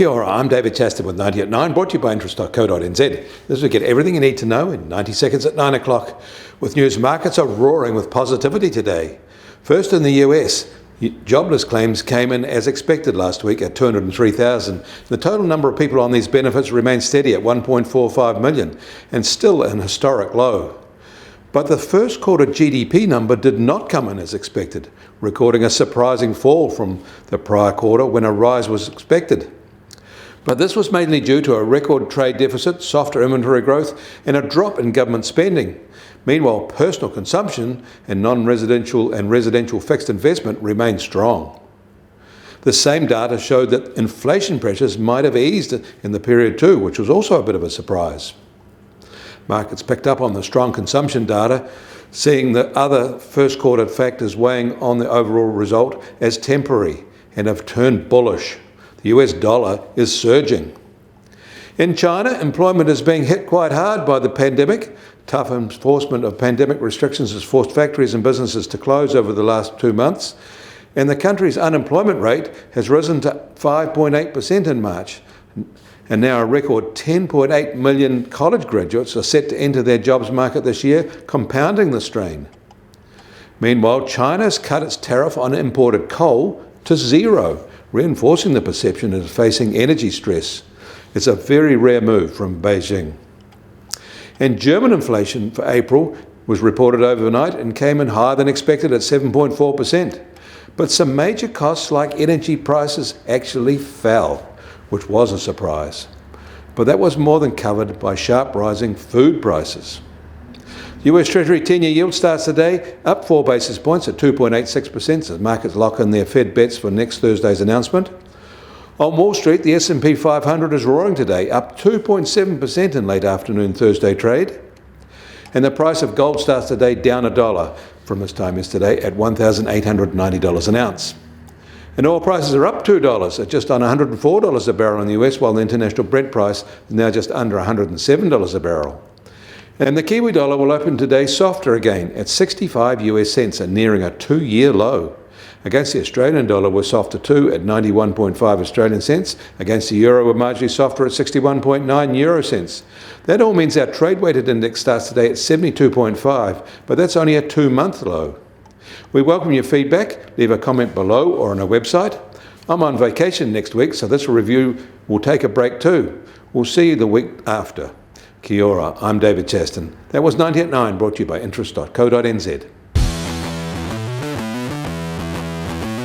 Kia ora, I'm David Chaston with 90 at 9, brought to you by interest.co.nz. This is to get everything you need to know in 90 seconds at 9 o'clock. With news, markets are roaring with positivity today. First in the US, jobless claims came in as expected last week at 203,000. The total number of people on these benefits remains steady at 1.45 million and still an historic low. But the first quarter GDP number did not come in as expected, recording a surprising fall from the prior quarter when a rise was expected. But this was mainly due to a record trade deficit, softer inventory growth, and a drop in government spending. Meanwhile, personal consumption and non-residential and residential fixed investment remained strong. The same data showed that inflation pressures might have eased in the period too, which was also a bit of a surprise. Markets picked up on the strong consumption data, seeing the other first quarter factors weighing on the overall result as temporary and have turned bullish. The US dollar is surging. In China, employment is being hit quite hard by the pandemic. Tough enforcement of pandemic restrictions has forced factories and businesses to close over the last 2 months. And the country's unemployment rate has risen to 5.8% in March. And now a record 10.8 million college graduates are set to enter their jobs market this year, compounding the strain. Meanwhile, China has cut its tariff on imported coal to zero, reinforcing the perception it is facing energy stress. It's a very rare move from Beijing. And German inflation for April was reported overnight and came in higher than expected at 7.4%. But some major costs like energy prices actually fell, which was a surprise. But that was more than covered by sharp rising food prices. The US Treasury 10-year yield starts today up 4 basis points at 2.86% as markets lock in their Fed bets for next Thursday's announcement. On Wall Street, the S&P 500 is roaring today, up 2.7% in late afternoon Thursday trade. And the price of gold starts today down $1 from this time yesterday at $1,890 an ounce. And oil prices are up $2 at just on $104 a barrel in the US, while the international Brent price is now just under $107 a barrel. And the Kiwi dollar will open today softer again at 65 US cents and nearing a 2-year low. Against the Australian dollar, we're softer too at 91.5 Australian cents. Against the euro, we're marginally softer at 61.9 euro cents. That all means our trade-weighted index starts today at 72.5, but that's only a 2-month low. We welcome your feedback. Leave a comment below or on our website. I'm on vacation next week, so this review will take a break too. We'll see you the week after. Kia ora, I'm David Chaston. That was 90 at 9, brought to you by interest.co.nz.